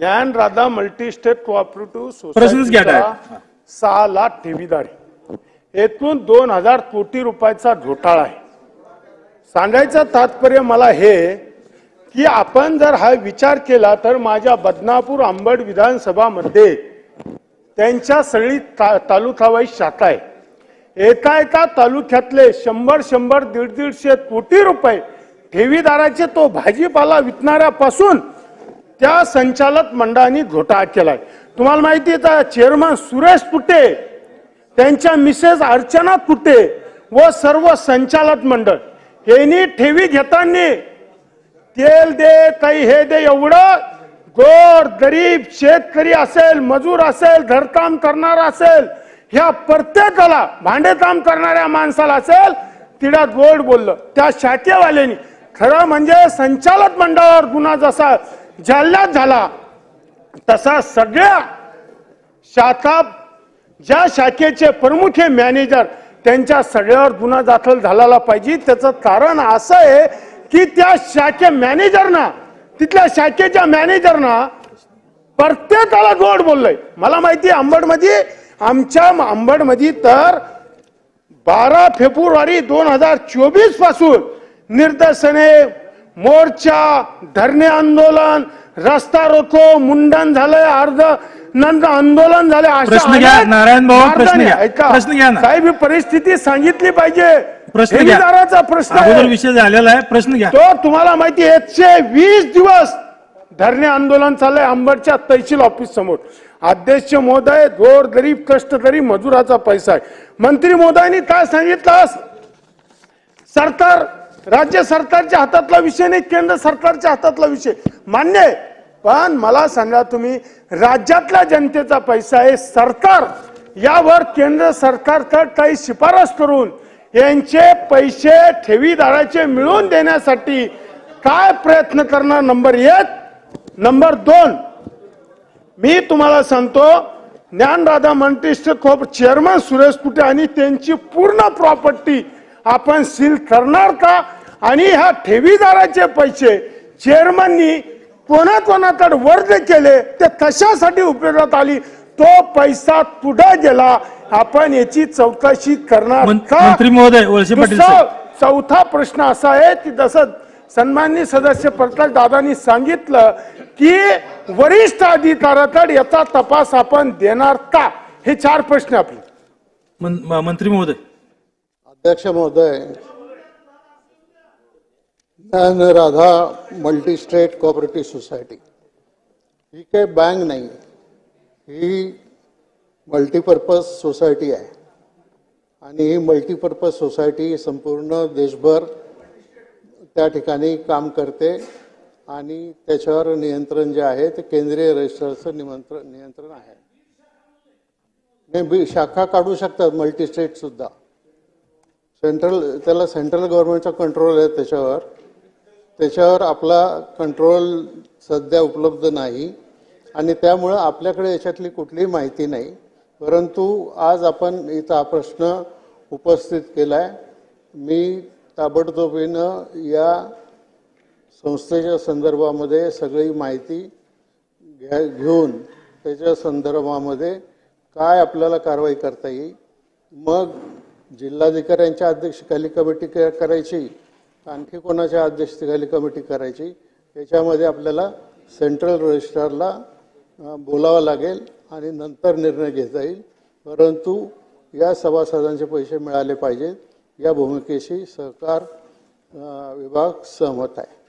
ज्ञान Radha multi-state cooperative प्रश्नच घ्या सोसायटीचा 6 लाख ठेवीदार आहे. येथून 2000 कोटी रुपयाचा घोटाळा आहे. सांगायचं तात्पर्य मला हे की आपण जर हा विचार केला तर माझ्या बदनापूर अंबड विधानसभामध्ये त्यांच्या सगळी तालुकावाईज शाखा आहे. एका तालुक्यातले 100 150 कोटी रुपये ठेवीदाराचे तो भाजीपाला विकणाऱ्यापासून त्या संचालक मंडळाने घोटाळा केलाय. तुम्हाला माहिती आहे चेअरमन सुरेश तुटे, त्यांच्या मिसेस अर्चना तुटे व सर्व संचालक मंडळ यांनी ठेवी घेताना तेल दे काही हे दे एवढं गोर गरीब शेतकरी असेल, मजूर असेल, घरकाम करणारा असेल, ह्या प्रत्येकाला भांडेकाम करणाऱ्या माणसाला असेल तिला गोड बोललं. त्या शाखेवाल्यांनी खरं म्हणजे संचालक मंडळावर गुन्हा जसा जालन्यात झाला तसा सगळ्या शाखा ज्या शाखेचे प्रमुख मॅनेजर त्यांच्या सगळ्यावर गुन्हा दाखल झाला पाहिजे. त्याचं कारण असं आहे की त्या शाखे मॅनेजरना तिथल्या शाखेच्या मॅनेजरना प्रत्येकाला गोड बोललंय. मला माहिती आहे अंबडमध्ये आमच्या अंबडमध्ये तर 12 फेब्रुवारी 2024 पासून निदर्शने, मोर्चा, धरणे आंदोलन, रस्ता रोको, मुंडन झालंय, अर्ध नंतर आंदोलन झाले. प्रश्न घ्या नारायण भाऊ, प्रश्न घ्या ना साहेब. ही परिस्थिती सांगितली पाहिजे. ठेवीदाराचा प्रश्न आहे, विषय झालेला आहे. प्रश्न घ्या. तो तुम्हाला माहिती 120 दिवस धरणे आंदोलन चाललंय अंबडच्या तहसील ऑफिस समोर. अध्यक्ष महोदय, गोर गरीब कष्टकरी मजुराचा पैसा आहे. मंत्री महोदयांनी काय सांगितलं, सरकार राज्य सरकारच्या हातातला विषय नाही, केंद्र सरकारच्या हातातला विषय. मान्य आहे, पण मला सांगा तुम्ही राज्यातल्या जनतेचा पैसा आहे. सरकार यावर केंद्र सरकारकडे काही शिफारस करून यांचे पैसे ठेवीदाराचे मिळवून देण्यासाठी काय प्रयत्न करणार. नंबर 1. नंबर 2, मी तुम्हाला सांगतो Dnyanradha multistate cooperative chairman Suresh Tute आणि त्यांची पूर्ण प्रॉपर्टी आपण सील करणार का. आणि ह्या ठेवीदाराचे पैसे चेअरमननी कोणाकोणाकडे वर्ग केले ते कशासाठी उपयोगात आली, तो पैसा कुठे गेला, आपण याची चौकशी करणार का. मंत्री महोदय वळसे पाटील साहेब. चौथा प्रश्न असा आहे की जसं सन्माननीय सदस्य प्रकाश दादांनी सांगितलं की वरिष्ठ अधिकाऱ्याकडे याचा तपास आपण देणार का. हे 4 प्रश्न आपले. मंत्री महोदय. अध्यक्ष महोदय, ज्ञान राधा मल्टीस्टेट कोऑपरेटिव्ह सोसायटी ही काही बँक नाही, ही मल्टीपर्पज सोसायटी आहे. आणि ही मल्टीपर्पज सोसायटी संपूर्ण देशभर त्या ठिकाणी काम करते आणि त्याच्यावर नियंत्रण जे आहे ते केंद्रीय रजिस्टरचं नियंत्रण आहे. शाखा काढू शकतात मल्टीस्टेट सुद्धा. त्याला सेंट्रल गव्हर्नमेंटचा कंट्रोल आहे त्याच्यावर आपला कंट्रोल सध्या उपलब्ध नाही आणि त्यामुळं आपल्याकडे याच्यातली कुठलीही माहिती नाही. परंतु आज आपण इथं हा प्रश्न उपस्थित केला आहे. मी ताबडतोबीनं या संस्थेच्या संदर्भामध्ये सगळी माहिती घेऊन त्याच्या संदर्भामध्ये काय आपल्याला कारवाई करता येईल, मग जिल्हाधिकाऱ्यांच्या अध्यक्षतेखाली कमिटी करायची, आणखी कोणाच्या अध्यक्षतेखाली कमिटी करायची, याच्यामध्ये आपल्याला सेंट्रल रजिस्ट्रारला बोलावं लागेल आणि नंतर निर्णय घेता येईल. परंतु या सभासदांचे पैसे मिळाले पाहिजेत या भूमिकेशी सहकार विभाग सहमत आहे.